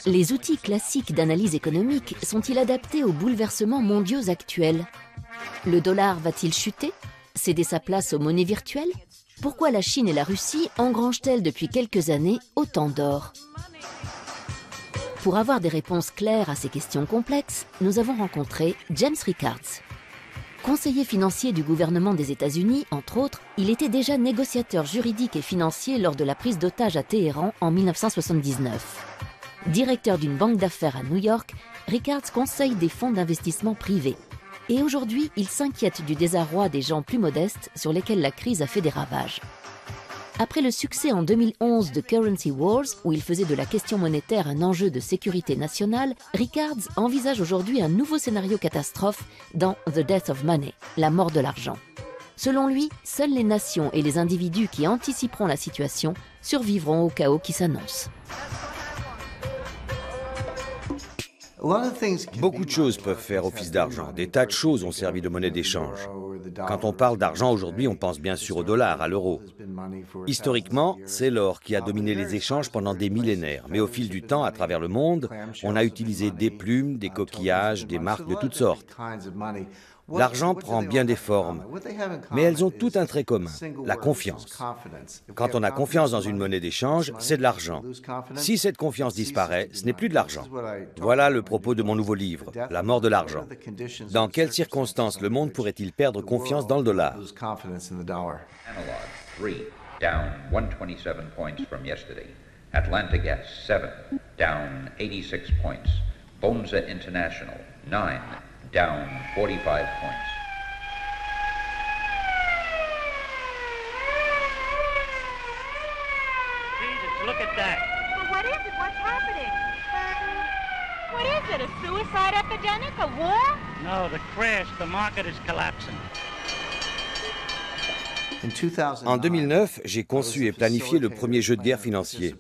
Les outils classiques d'analyse économique sont-ils adaptés aux bouleversements mondiaux actuels? Le dollar va-t-il chuter? Céder sa place aux monnaies virtuelles? Pourquoi la Chine et la Russie engrangent-elles depuis quelques années autant d'or? Pour avoir des réponses claires à ces questions complexes, nous avons rencontré James Rickards. Conseiller financier du gouvernement des États-Unis, entre autres, il était déjà négociateur juridique et financier lors de la prise d'otage à Téhéran en 1979. Directeur d'une banque d'affaires à New York, Rickards conseille des fonds d'investissement privés. Et aujourd'hui, il s'inquiète du désarroi des gens plus modestes sur lesquels la crise a fait des ravages. Après le succès en 2011 de Currency Wars, où il faisait de la question monétaire un enjeu de sécurité nationale, Rickards envisage aujourd'hui un nouveau scénario catastrophe dans The Death of Money, la mort de l'argent. Selon lui, seules les nations et les individus qui anticiperont la situation survivront au chaos qui s'annonce. Beaucoup de choses peuvent faire office d'argent. Des tas de choses ont servi de monnaie d'échange. Quand on parle d'argent aujourd'hui, on pense bien sûr au dollar, à l'euro. Historiquement, c'est l'or qui a dominé les échanges pendant des millénaires. Mais au fil du temps, à travers le monde, on a utilisé des plumes, des coquillages, des marques de toutes sortes. L'argent prend bien des formes, mais elles ont toutes un trait commun, la confiance. Quand on a confiance dans une monnaie d'échange, c'est de l'argent. Si cette confiance disparaît, ce n'est plus de l'argent. Voilà le propos de mon nouveau livre, La mort de l'argent. Dans quelles circonstances le monde pourrait-il perdre confiance dans le dollar? Down 127 points from yesterday. Atlanta Gas 7, down 86 points. Bonza International 9, down 45 points. Jesus, look at that. Well, what is it? What's happening? What is it? A suicide epidemic? A war? No, the crash. The market is collapsing. En 2009, j'ai conçu et planifié le premier jeu de guerre financier.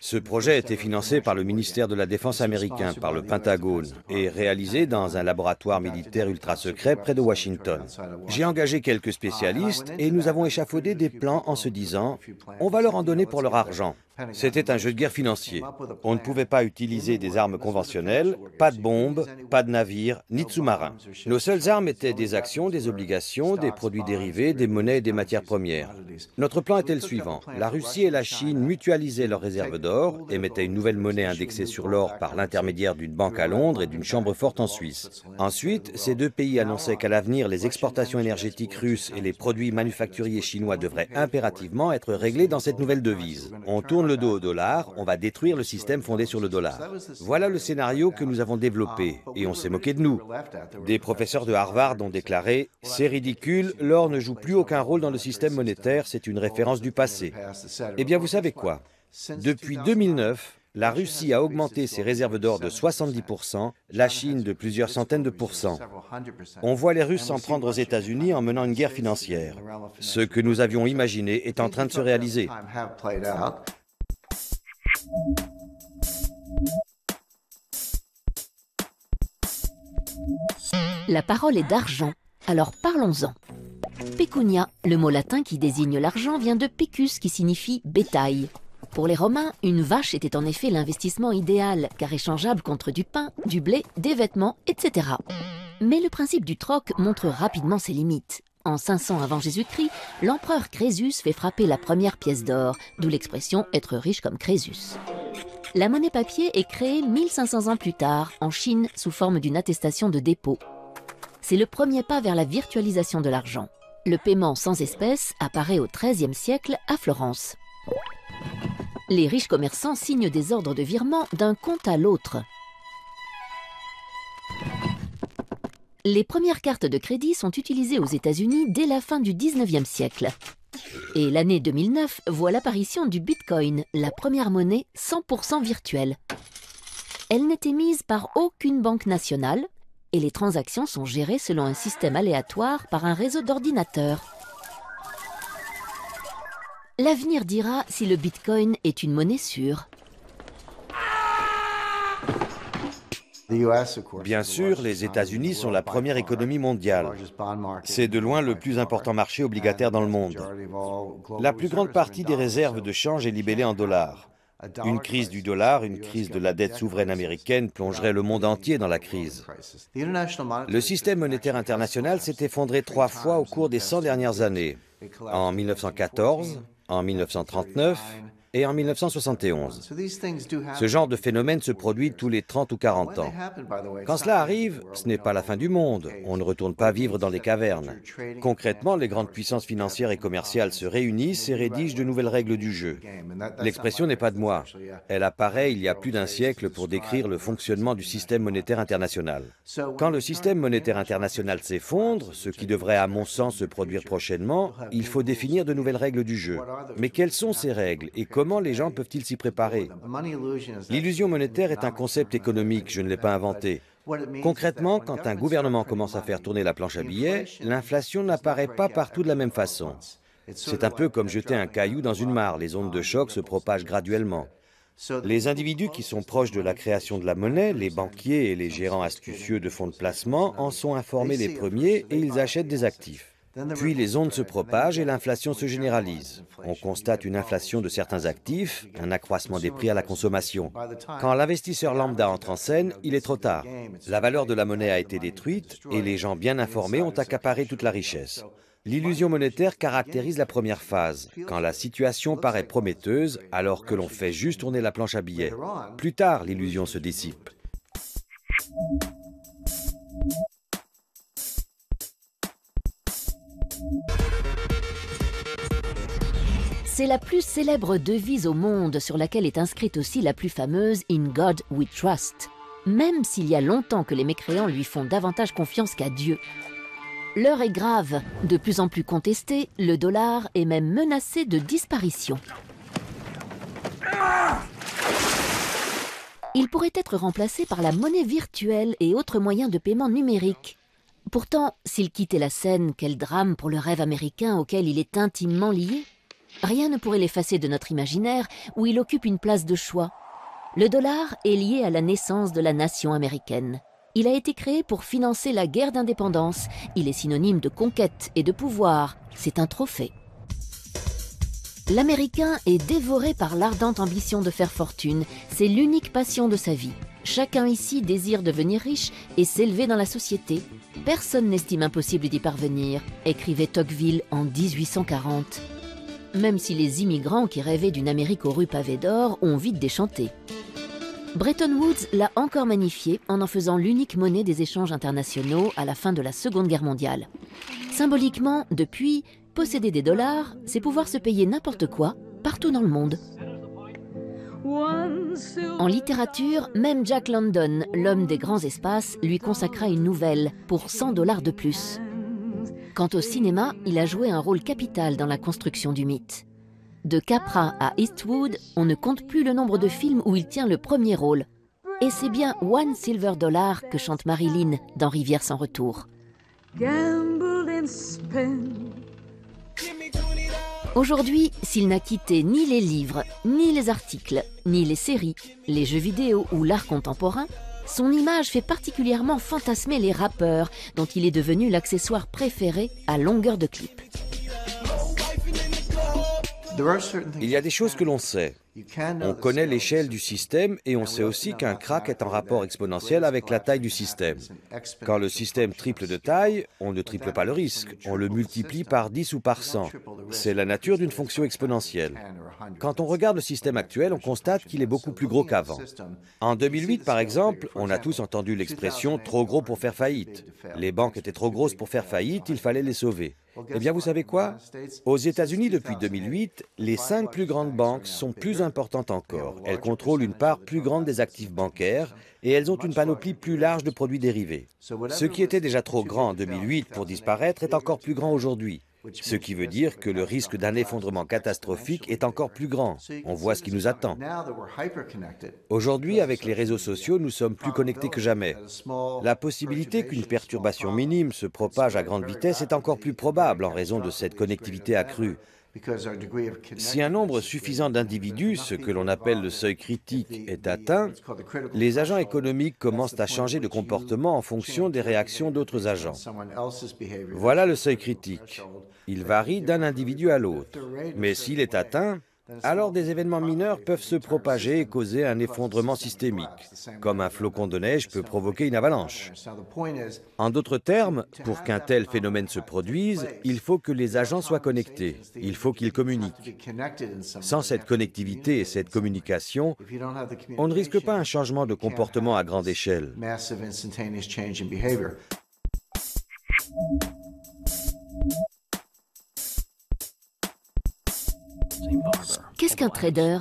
Ce projet a été financé par le ministère de la Défense américain, par le Pentagone, et réalisé dans un laboratoire militaire ultra secret près de Washington. J'ai engagé quelques spécialistes et nous avons échafaudé des plans en se disant « on va leur en donner pour leur argent ». C'était un jeu de guerre financier. On ne pouvait pas utiliser des armes conventionnelles, pas de bombes, pas de navires, ni de sous-marins. Nos seules armes étaient des actions, des obligations, des produits dérivés, des monnaies et des matières premières. Notre plan était le suivant. La Russie et la Chine mutualisaient leurs réserves d'or, émettaient une nouvelle monnaie indexée sur l'or par l'intermédiaire d'une banque à Londres et d'une chambre forte en Suisse. Ensuite, ces deux pays annonçaient qu'à l'avenir, les exportations énergétiques russes et les produits manufacturiers chinois devraient impérativement être réglés dans cette nouvelle devise. On tourne le dos au dollar, on va détruire le système fondé sur le dollar. Voilà le scénario que nous avons développé, et on s'est moqué de nous. Des professeurs de Harvard ont déclaré « C'est ridicule, l'or ne joue plus aucun rôle dans le système monétaire, c'est une référence du passé. » Eh bien, vous savez quoi? Depuis 2009, la Russie a augmenté ses réserves d'or de 70%, la Chine de plusieurs centaines de pourcents. On voit les Russes s'en prendre aux États-Unis en menant une guerre financière. Ce que nous avions imaginé est en train de se réaliser. La parole est d'argent, alors parlons-en. Pecunia, le mot latin qui désigne l'argent, vient de pecus qui signifie bétail. Pour les Romains, une vache était en effet l'investissement idéal, car échangeable contre du pain, du blé, des vêtements, etc. Mais le principe du troc montre rapidement ses limites. En 500 avant Jésus-Christ, l'empereur Crésus fait frapper la première pièce d'or, d'où l'expression « être riche comme Crésus ». La monnaie papier est créée 1500 ans plus tard, en Chine, sous forme d'une attestation de dépôt. C'est le premier pas vers la virtualisation de l'argent. Le paiement sans espèces apparaît au XIIIe siècle à Florence. Les riches commerçants signent des ordres de virement d'un compte à l'autre. Les premières cartes de crédit sont utilisées aux États-Unis dès la fin du XIXe siècle. Et l'année 2009 voit l'apparition du Bitcoin, la première monnaie 100% virtuelle. Elle n'est émise par aucune banque nationale et les transactions sont gérées selon un système aléatoire par un réseau d'ordinateurs. L'avenir dira si le Bitcoin est une monnaie sûre. Bien sûr, les États-Unis sont la première économie mondiale. C'est de loin le plus important marché obligataire dans le monde. La plus grande partie des réserves de change est libellée en dollars. Une crise du dollar, une crise de la dette souveraine américaine plongerait le monde entier dans la crise. Le système monétaire international s'est effondré 3 fois au cours des 100 dernières années, en 1914, en 1939 et en 1971. Ce genre de phénomène se produit tous les 30 ou 40 ans. Quand cela arrive, ce n'est pas la fin du monde. On ne retourne pas vivre dans des cavernes. Concrètement, les grandes puissances financières et commerciales se réunissent et rédigent de nouvelles règles du jeu. L'expression n'est pas de moi. Elle apparaît il y a plus d'un siècle pour décrire le fonctionnement du système monétaire international. Quand le système monétaire international s'effondre, ce qui devrait à mon sens se produire prochainement, il faut définir de nouvelles règles du jeu. Mais quelles sont ces règles et comment les gens peuvent-ils s'y préparer? L'illusion monétaire est un concept économique, je ne l'ai pas inventé. Concrètement, quand un gouvernement commence à faire tourner la planche à billets, l'inflation n'apparaît pas partout de la même façon. C'est un peu comme jeter un caillou dans une mare, les ondes de choc se propagent graduellement. Les individus qui sont proches de la création de la monnaie, les banquiers et les gérants astucieux de fonds de placement, en sont informés les premiers et ils achètent des actifs. Puis les ondes se propagent et l'inflation se généralise. On constate une inflation de certains actifs, un accroissement des prix à la consommation. Quand l'investisseur lambda entre en scène, il est trop tard. La valeur de la monnaie a été détruite et les gens bien informés ont accaparé toute la richesse. L'illusion monétaire caractérise la première phase, quand la situation paraît prometteuse alors que l'on fait juste tourner la planche à billets. Plus tard, l'illusion se dissipe. C'est la plus célèbre devise au monde sur laquelle est inscrite aussi la plus fameuse « In God we trust », même s'il y a longtemps que les mécréants lui font davantage confiance qu'à Dieu. L'heure est grave, de plus en plus contestée, le dollar est même menacé de disparition. Il pourrait être remplacé par la monnaie virtuelle et autres moyens de paiement numériques. Pourtant, s'il quittait la scène, quel drame pour le rêve américain auquel il est intimement lié. Rien ne pourrait l'effacer de notre imaginaire où il occupe une place de choix. Le dollar est lié à la naissance de la nation américaine. Il a été créé pour financer la guerre d'indépendance. Il est synonyme de conquête et de pouvoir. C'est un trophée. L'Américain est dévoré par l'ardente ambition de faire fortune. C'est l'unique passion de sa vie. Chacun ici désire devenir riche et s'élever dans la société. Personne n'estime impossible d'y parvenir, écrivait Tocqueville en 1840. Même si les immigrants qui rêvaient d'une Amérique aux rues pavées d'or ont vite déchanté. Bretton Woods l'a encore magnifié en faisant l'unique monnaie des échanges internationaux à la fin de la Seconde Guerre mondiale. Symboliquement, depuis, posséder des dollars, c'est pouvoir se payer n'importe quoi, partout dans le monde. En littérature, même Jack London, l'homme des grands espaces, lui consacra une nouvelle pour 100 $ de plus. Quant au cinéma, il a joué un rôle capital dans la construction du mythe. De Capra à Eastwood, on ne compte plus le nombre de films où il tient le premier rôle. Et c'est bien One Silver Dollar que chante Marilyn dans Rivière sans retour. Aujourd'hui, s'il n'a quitté ni les livres, ni les articles, ni les séries, les jeux vidéo ou l'art contemporain, son image fait particulièrement fantasmer les rappeurs, dont il est devenu l'accessoire préféré à longueur de clip. Il y a des choses que l'on sait. On connaît l'échelle du système et on sait aussi qu'un krach est en rapport exponentiel avec la taille du système. Quand le système triple de taille, on ne triple pas le risque, on le multiplie par 10 ou par 100. C'est la nature d'une fonction exponentielle. Quand on regarde le système actuel, on constate qu'il est beaucoup plus gros qu'avant. En 2008, par exemple, on a tous entendu l'expression « trop gros pour faire faillite ». Les banques étaient trop grosses pour faire faillite, il fallait les sauver. Eh bien, vous savez quoi? Aux États-Unis, depuis 2008, les 5 plus grandes banques sont plus importantes encore. Elles contrôlent une part plus grande des actifs bancaires et elles ont une panoplie plus large de produits dérivés. Ce qui était déjà trop grand en 2008 pour disparaître est encore plus grand aujourd'hui. Ce qui veut dire que le risque d'un effondrement catastrophique est encore plus grand. On voit ce qui nous attend. Aujourd'hui, avec les réseaux sociaux, nous sommes plus connectés que jamais. La possibilité qu'une perturbation minime se propage à grande vitesse est encore plus probable en raison de cette connectivité accrue. Si un nombre suffisant d'individus, ce que l'on appelle le seuil critique, est atteint, les agents économiques commencent à changer de comportement en fonction des réactions d'autres agents. Voilà le seuil critique. Il varie d'un individu à l'autre. Mais s'il est atteint, alors des événements mineurs peuvent se propager et causer un effondrement systémique, comme un flocon de neige peut provoquer une avalanche. En d'autres termes, pour qu'un tel phénomène se produise, il faut que les agents soient connectés, il faut qu'ils communiquent. Sans cette connectivité et cette communication, on ne risque pas un changement de comportement à grande échelle. Qu'est-ce qu'un trader?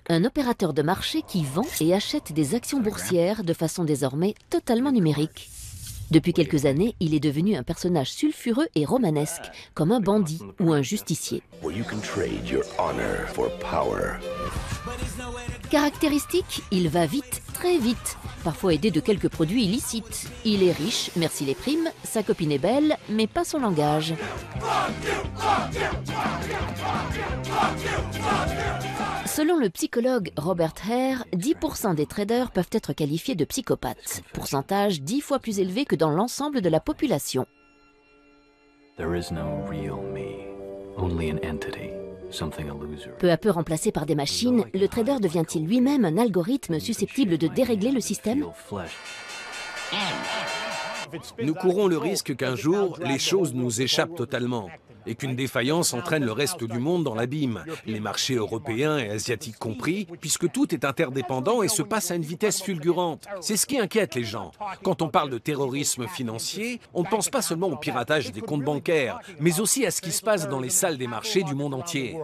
Un opérateur de marché qui vend et achète des actions boursières de façon désormais totalement numérique. Depuis quelques années, il est devenu un personnage sulfureux et romanesque, comme un bandit ou un justicier. Caractéristique, il va vite, très vite, parfois aidé de quelques produits illicites. Il est riche, merci les primes, sa copine est belle, mais pas son langage. Selon le psychologue Robert Hare, 10% des traders peuvent être qualifiés de psychopathes, pourcentage 10 fois plus élevé que dans l'ensemble de la population. Peu à peu remplacé par des machines, le trader devient-il lui-même un algorithme susceptible de dérégler le système? Nous courons le risque qu'un jour, les choses nous échappent totalement et qu'une défaillance entraîne le reste du monde dans l'abîme, les marchés européens et asiatiques compris, puisque tout est interdépendant et se passe à une vitesse fulgurante. C'est ce qui inquiète les gens. Quand on parle de terrorisme financier, on ne pense pas seulement au piratage des comptes bancaires, mais aussi à ce qui se passe dans les salles des marchés du monde entier.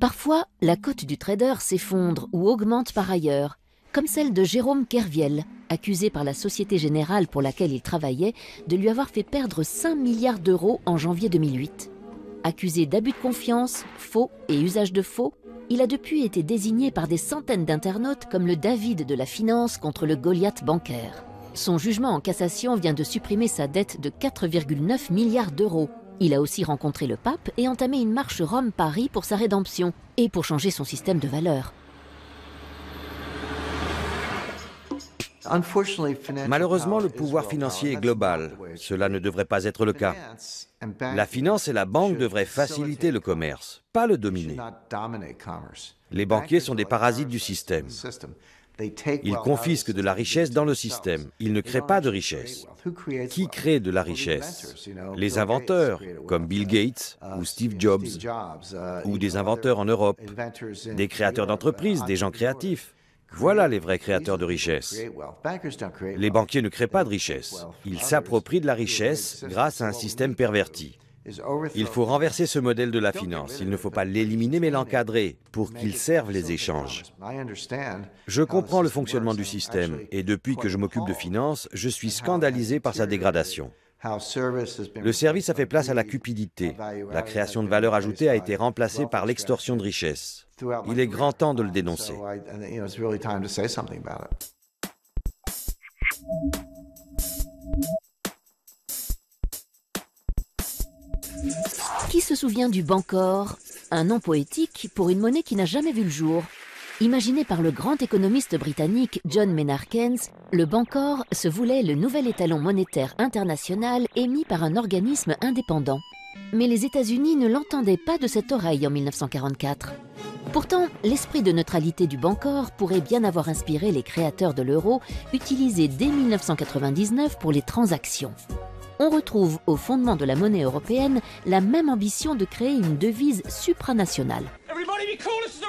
Parfois, la cote du trader s'effondre ou augmente par ailleurs, comme celle de Jérôme Kerviel, accusé par la Société Générale pour laquelle il travaillait de lui avoir fait perdre 5 milliards d'euros en janvier 2008. Accusé d'abus de confiance, faux et usage de faux, il a depuis été désigné par des centaines d'internautes comme le David de la finance contre le Goliath bancaire. Son jugement en cassation vient de supprimer sa dette de 4,9 milliards d'euros. Il a aussi rencontré le pape et entamé une marche Rome-Paris pour sa rédemption et pour changer son système de valeurs. Malheureusement, le pouvoir financier est global. Cela ne devrait pas être le cas. La finance et la banque devraient faciliter le commerce, pas le dominer. Les banquiers sont des parasites du système. Ils confisquent de la richesse dans le système. Ils ne créent pas de richesse. Qui crée de la richesse? Les inventeurs, comme Bill Gates ou Steve Jobs, ou des inventeurs en Europe, des créateurs d'entreprises, des gens créatifs. Voilà les vrais créateurs de richesse. Les banquiers ne créent pas de richesse. Ils s'approprient de la richesse grâce à un système perverti. Il faut renverser ce modèle de la finance. Il ne faut pas l'éliminer mais l'encadrer pour qu'il serve les échanges. Je comprends le fonctionnement du système et depuis que je m'occupe de finance, je suis scandalisé par sa dégradation. Le service a fait place à la cupidité. La création de valeur ajoutée a été remplacée par l'extorsion de richesse. Il est grand temps de le dénoncer. Qui se souvient du Bancor, un nom poétique pour une monnaie qui n'a jamais vu le jour? Imaginé par le grand économiste britannique John Maynard Keynes, le Bancor se voulait le nouvel étalon monétaire international émis par un organisme indépendant. Mais les États-Unis ne l'entendaient pas de cette oreille en 1944. Pourtant, l'esprit de neutralité du Bancor pourrait bien avoir inspiré les créateurs de l'euro, utilisé dès 1999 pour les transactions. On retrouve au fondement de la monnaie européenne la même ambition de créer une devise supranationale.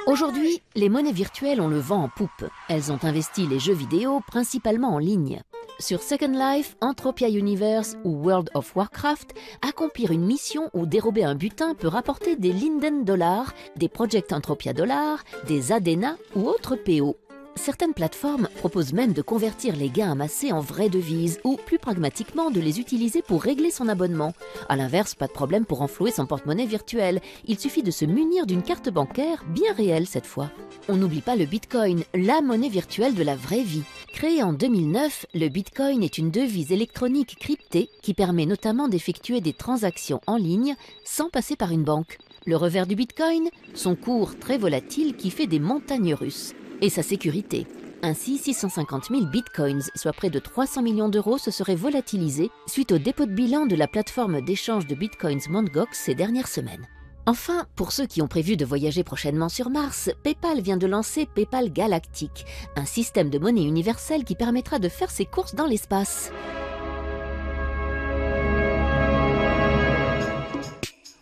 Aujourd'hui, les monnaies virtuelles ont le vent en poupe. Elles ont investi les jeux vidéo principalement en ligne. Sur Second Life, Entropia Universe ou World of Warcraft, accomplir une mission ou dérober un butin peut rapporter des Linden Dollars, des Project Entropia Dollars, des Adena ou autres PO. Certaines plateformes proposent même de convertir les gains amassés en vraies devises ou, plus pragmatiquement, de les utiliser pour régler son abonnement. A l'inverse, pas de problème pour renflouer son porte-monnaie virtuel. Il suffit de se munir d'une carte bancaire, bien réelle cette fois. On n'oublie pas le Bitcoin, la monnaie virtuelle de la vraie vie. Créé en 2009, le Bitcoin est une devise électronique cryptée qui permet notamment d'effectuer des transactions en ligne sans passer par une banque. Le revers du Bitcoin, son cours très volatile qui fait des montagnes russes. Et sa sécurité. Ainsi, 650 000 bitcoins, soit près de 300 millions d'euros, se seraient volatilisés suite au dépôt de bilan de la plateforme d'échange de bitcoins Mt. Gox ces dernières semaines. Enfin, pour ceux qui ont prévu de voyager prochainement sur Mars, PayPal vient de lancer PayPal Galactic, un système de monnaie universelle qui permettra de faire ses courses dans l'espace.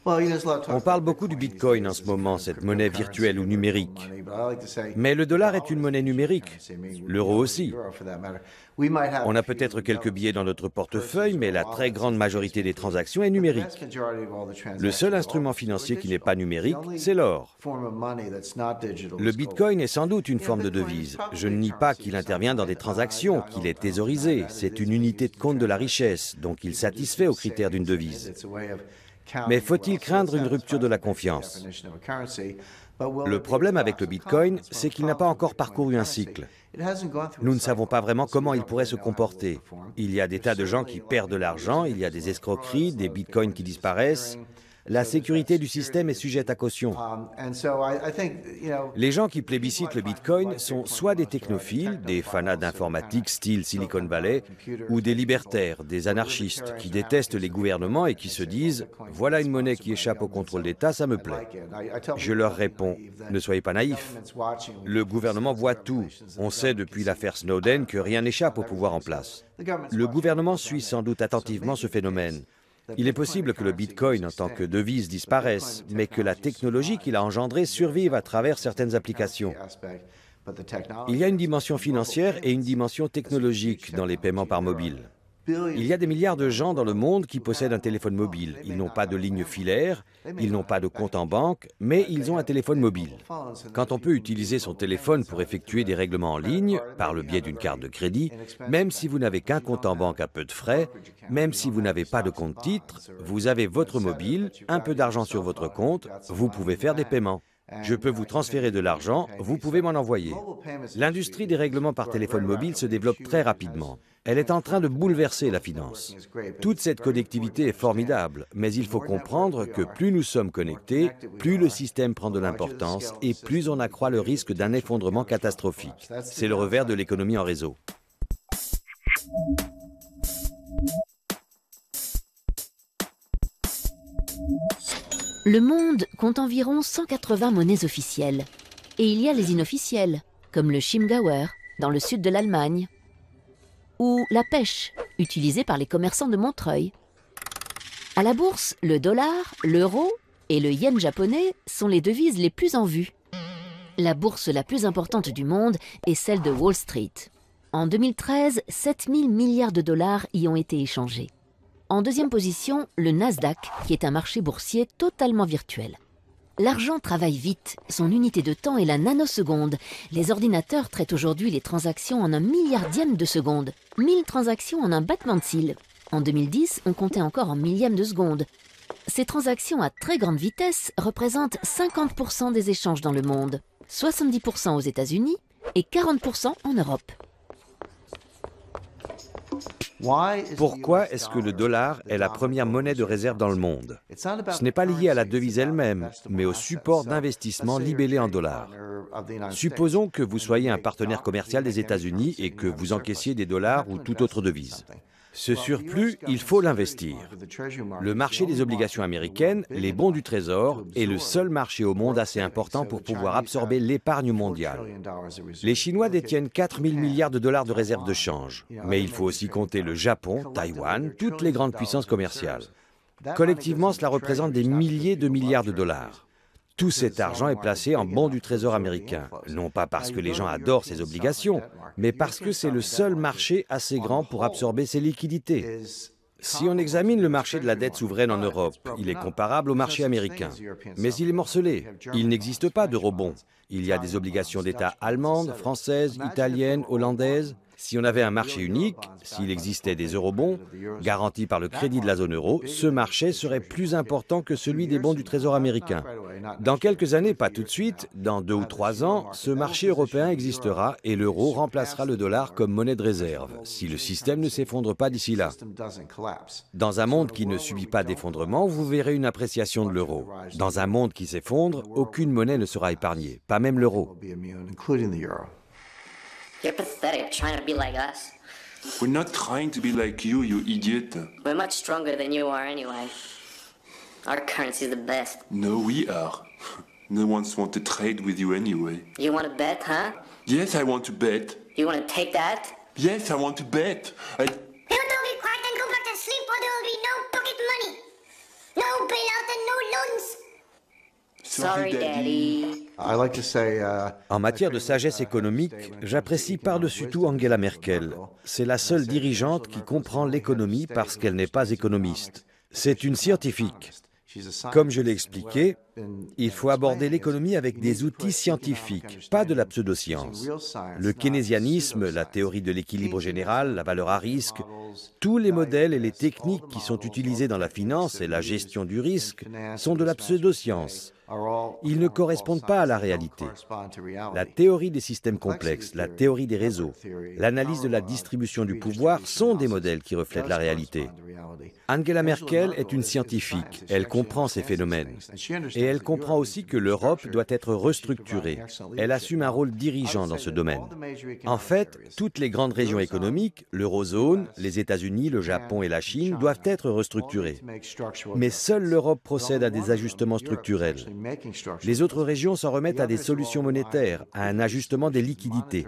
On parle beaucoup du Bitcoin en ce moment, cette monnaie virtuelle ou numérique. Mais le dollar est une monnaie numérique, l'euro aussi. On a peut-être quelques billets dans notre portefeuille, mais la très grande majorité des transactions est numérique. Le seul instrument financier qui n'est pas numérique, c'est l'or. Le Bitcoin est sans doute une forme de devise. Je ne nie pas qu'il intervient dans des transactions, qu'il est thésaurisé. C'est une unité de compte de la richesse, donc il satisfait aux critères d'une devise. Mais faut-il craindre une rupture de la confiance? Le problème avec le Bitcoin, c'est qu'il n'a pas encore parcouru un cycle. Nous ne savons pas vraiment comment il pourrait se comporter. Il y a des tas de gens qui perdent de l'argent, il y a des escroqueries, des bitcoins qui disparaissent. La sécurité du système est sujette à caution. Les gens qui plébiscitent le Bitcoin sont soit des technophiles, des fanats d'informatique style Silicon Valley, ou des libertaires, des anarchistes, qui détestent les gouvernements et qui se disent « Voilà une monnaie qui échappe au contrôle d'État, ça me plaît ». Je leur réponds « Ne soyez pas naïfs. Le gouvernement voit tout. On sait depuis l'affaire Snowden que rien n'échappe au pouvoir en place. Le gouvernement suit sans doute attentivement ce phénomène. Il est possible que le Bitcoin en tant que devise disparaisse, mais que la technologie qu'il a engendrée survive à travers certaines applications. Il y a une dimension financière et une dimension technologique dans les paiements par mobile. Il y a des milliards de gens dans le monde qui possèdent un téléphone mobile. Ils n'ont pas de ligne filaire, ils n'ont pas de compte en banque, mais ils ont un téléphone mobile. Quand on peut utiliser son téléphone pour effectuer des règlements en ligne, par le biais d'une carte de crédit, même si vous n'avez qu'un compte en banque à peu de frais, même si vous n'avez pas de compte titre, vous avez votre mobile, un peu d'argent sur votre compte, vous pouvez faire des paiements. Je peux vous transférer de l'argent, vous pouvez m'en envoyer. L'industrie des règlements par téléphone mobile se développe très rapidement. Elle est en train de bouleverser la finance. Toute cette connectivité est formidable, mais il faut comprendre que plus nous sommes connectés, plus le système prend de l'importance et plus on accroît le risque d'un effondrement catastrophique. C'est le revers de l'économie en réseau. Le monde compte environ 180 monnaies officielles. Et il y a les inofficielles, comme le Chiemgauer, dans le sud de l'Allemagne, ou la pêche, utilisée par les commerçants de Montreuil. À la bourse, le dollar, l'euro et le yen japonais sont les devises les plus en vue. La bourse la plus importante du monde est celle de Wall Street. En 2013, 7 000 milliards de dollars y ont été échangés. En deuxième position, le Nasdaq, qui est un marché boursier totalement virtuel. L'argent travaille vite, son unité de temps est la nanoseconde. Les ordinateurs traitent aujourd'hui les transactions en un milliardième de seconde. 1000 transactions en un battement de cils. En 2010, on comptait encore en millième de seconde. Ces transactions à très grande vitesse représentent 50% des échanges dans le monde, 70% aux États-Unis et 40% en Europe. Pourquoi est-ce que le dollar est la première monnaie de réserve dans le monde? Ce n'est pas lié à la devise elle-même, mais au support d'investissement libellé en dollars. Supposons que vous soyez un partenaire commercial des États-Unis et que vous encaissiez des dollars ou toute autre devise. Ce surplus, il faut l'investir. Le marché des obligations américaines, les bons du Trésor, est le seul marché au monde assez important pour pouvoir absorber l'épargne mondiale. Les Chinois détiennent 4 000 milliards de dollars de réserves de change. Mais il faut aussi compter le Japon, Taïwan, toutes les grandes puissances commerciales. Collectivement, cela représente des milliers de milliards de dollars. Tout cet argent est placé en bons du Trésor américain, non pas parce que les gens adorent ces obligations, mais parce que c'est le seul marché assez grand pour absorber ces liquidités. Si on examine le marché de la dette souveraine en Europe, il est comparable au marché américain. Mais il est morcelé. Il n'existe pas d'eurobond. Il y a des obligations d'État allemandes, françaises, italiennes, hollandaises. Si on avait un marché unique, s'il existait des eurobonds, garantis par le crédit de la zone euro, ce marché serait plus important que celui des bons du Trésor américain. Dans quelques années, pas tout de suite, dans 2 ou 3 ans, ce marché européen existera et l'euro remplacera le dollar comme monnaie de réserve, si le système ne s'effondre pas d'ici là. Dans un monde qui ne subit pas d'effondrement, vous verrez une appréciation de l'euro. Dans un monde qui s'effondre, aucune monnaie ne sera épargnée, pas même l'euro. You're pathetic, trying to be like us. We're not trying to be like you, you idiot. We're much stronger than you are anyway. Our currency's the best. No, we are. No one's want to trade with you anyway. You want to bet, huh? Yes, I want to bet. You want to take that? Yes, I want to bet. You don't be quiet and go back to sleep or there will be no pocket money. No bailout and no loans. Sorry, Daddy. En matière de sagesse économique, j'apprécie par-dessus tout Angela Merkel. C'est la seule dirigeante qui comprend l'économie parce qu'elle n'est pas économiste. C'est une scientifique. Comme je l'ai expliqué, il faut aborder l'économie avec des outils scientifiques, pas de la pseudoscience. Le keynésianisme, la théorie de l'équilibre général, la valeur à risque, tous les modèles et les techniques qui sont utilisés dans la finance et la gestion du risque sont de la pseudoscience. Ils ne correspondent pas à la réalité. La théorie des systèmes complexes, la théorie des réseaux, l'analyse de la distribution du pouvoir sont des modèles qui reflètent la réalité. Angela Merkel est une scientifique, elle comprend ces phénomènes. Et elle comprend aussi que l'Europe doit être restructurée. Elle assume un rôle dirigeant dans ce domaine. En fait, toutes les grandes régions économiques, l'eurozone, les États-Unis, le Japon et la Chine doivent être restructurées. Mais seule l'Europe procède à des ajustements structurels. Les autres régions s'en remettent à des solutions monétaires, à un ajustement des liquidités.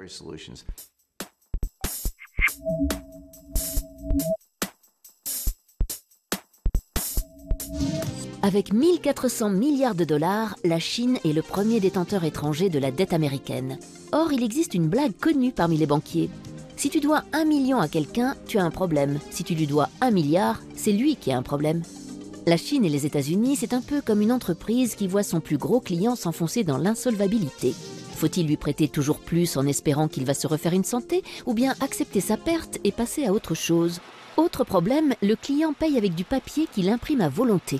Avec 1400 milliards de dollars, la Chine est le premier détenteur étranger de la dette américaine. Or, il existe une blague connue parmi les banquiers. Si tu dois 1 million à quelqu'un, tu as un problème. Si tu lui dois 1 milliard, c'est lui qui a un problème. La Chine et les États-Unis, c'est un peu comme une entreprise qui voit son plus gros client s'enfoncer dans l'insolvabilité. Faut-il lui prêter toujours plus en espérant qu'il va se refaire une santé, ou bien accepter sa perte et passer à autre chose? Autre problème, le client paye avec du papier qu'il imprime à volonté.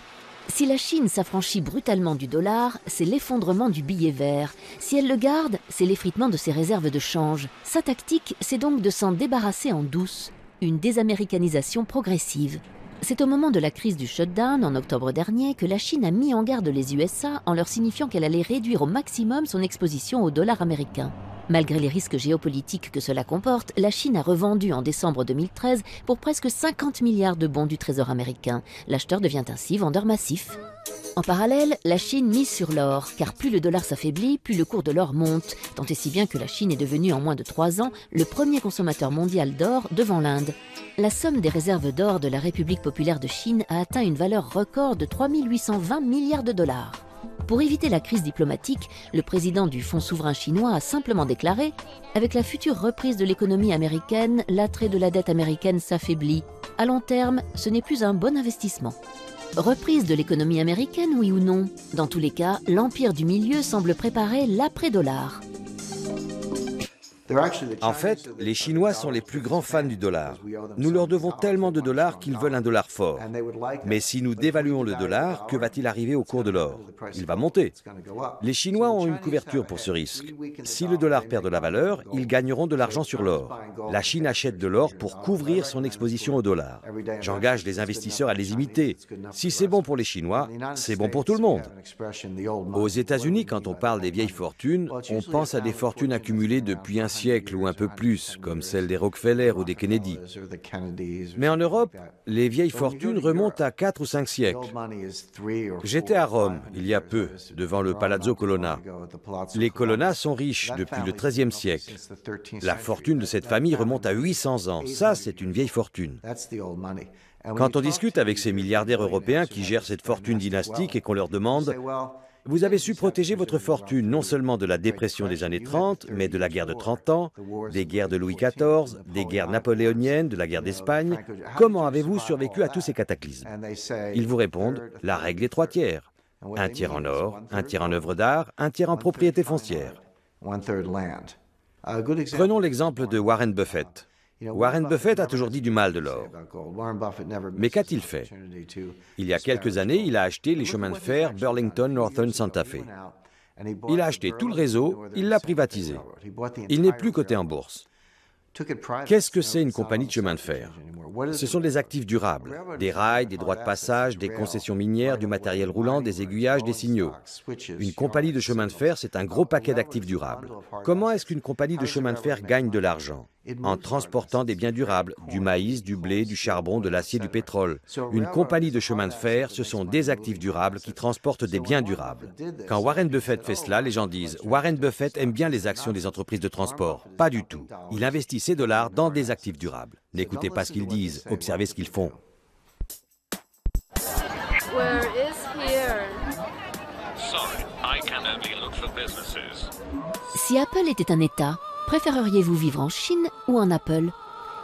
Si la Chine s'affranchit brutalement du dollar, c'est l'effondrement du billet vert. Si elle le garde, c'est l'effritement de ses réserves de change. Sa tactique, c'est donc de s'en débarrasser en douce. Une désaméricanisation progressive. C'est au moment de la crise du shutdown, en octobre dernier, que la Chine a mis en garde les USA en leur signifiant qu'elle allait réduire au maximum son exposition au dollar américain. Malgré les risques géopolitiques que cela comporte, la Chine a revendu en décembre 2013 pour presque 50 milliards de bons du Trésor américain. L'acheteur devient ainsi vendeur massif. En parallèle, la Chine mise sur l'or, car plus le dollar s'affaiblit, plus le cours de l'or monte, tant et si bien que la Chine est devenue en moins de 3 ans le premier consommateur mondial d'or devant l'Inde. La somme des réserves d'or de la République populaire de Chine a atteint une valeur record de 3 820 milliards de dollars. Pour éviter la crise diplomatique, le président du Fonds souverain chinois a simplement déclaré « Avec la future reprise de l'économie américaine, l'attrait de la dette américaine s'affaiblit. À long terme, ce n'est plus un bon investissement. » Reprise de l'économie américaine, oui ou non? Dans tous les cas, l'empire du milieu semble préparer l'après-dollar. En fait, les Chinois sont les plus grands fans du dollar. Nous leur devons tellement de dollars qu'ils veulent un dollar fort. Mais si nous dévaluons le dollar, que va-t-il arriver au cours de l'or? Il va monter. Les Chinois ont une couverture pour ce risque. Si le dollar perd de la valeur, ils gagneront de l'argent sur l'or. La Chine achète de l'or pour couvrir son exposition au dollar. J'engage les investisseurs à les imiter. Si c'est bon pour les Chinois, c'est bon pour tout le monde. Aux États-Unis, quand on parle des vieilles fortunes, on pense à des fortunes accumulées depuis un siècle ou un peu plus, comme celles des Rockefeller ou des Kennedy. Mais en Europe, les vieilles fortunes remontent à 4 ou 5 siècles. J'étais à Rome, il y a peu, devant le Palazzo Colonna. Les Colonna sont riches depuis le XIIIe siècle. La fortune de cette famille remonte à 800 ans. Ça, c'est une vieille fortune. Quand on discute avec ces milliardaires européens qui gèrent cette fortune dynastique et qu'on leur demande « Vous avez su protéger votre fortune non seulement de la dépression des années 30, mais de la guerre de 30 ans, des guerres de Louis XIV, des guerres napoléoniennes, de la guerre d'Espagne. Comment avez-vous survécu à tous ces cataclysmes ?» Ils vous répondent « La règle est 3 tiers. 1 tiers en or, 1 tiers en œuvres d'art, 1 tiers en propriété foncière. » Prenons l'exemple de Warren Buffett. Warren Buffett a toujours dit du mal de l'or. Mais qu'a-t-il fait? Il y a quelques années, il a acheté les chemins de fer Burlington Northern Santa Fe. Il a acheté tout le réseau, il l'a privatisé. Il n'est plus coté en bourse. Qu'est-ce que c'est une compagnie de chemin de fer? Ce sont des actifs durables, des rails, des droits de passage, des concessions minières, du matériel roulant, des aiguillages, des signaux. Une compagnie de chemin de fer, c'est un gros paquet d'actifs durables. Comment est-ce qu'une compagnie de chemin de fer gagne de l'argent? en transportant des biens durables, du maïs, du blé, du charbon, de l'acier, du pétrole. Une compagnie de chemin de fer, ce sont des actifs durables qui transportent des biens durables. Quand Warren Buffett fait cela, les gens disent « Warren Buffett aime bien les actions des entreprises de transport ». Pas du tout. Il investit ses dollars dans des actifs durables. N'écoutez pas ce qu'ils disent, observez ce qu'ils font. Where is here? Sorry, I can only look for businesses. Si Apple était un État, préféreriez-vous vivre en Chine ou en Apple?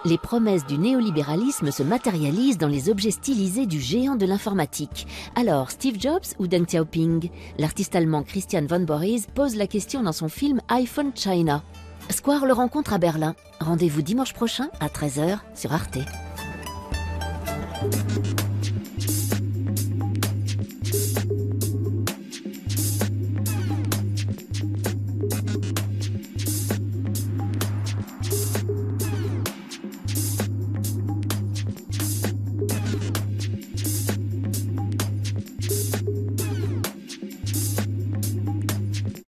Les promesses du néolibéralisme se matérialisent dans les objets stylisés du géant de l'informatique. Alors, Steve Jobs ou Deng Xiaoping? L'artiste allemand Christian von Borries pose la question dans son film iPhone China. Square le rencontre à Berlin. Rendez-vous dimanche prochain à 13h sur Arte.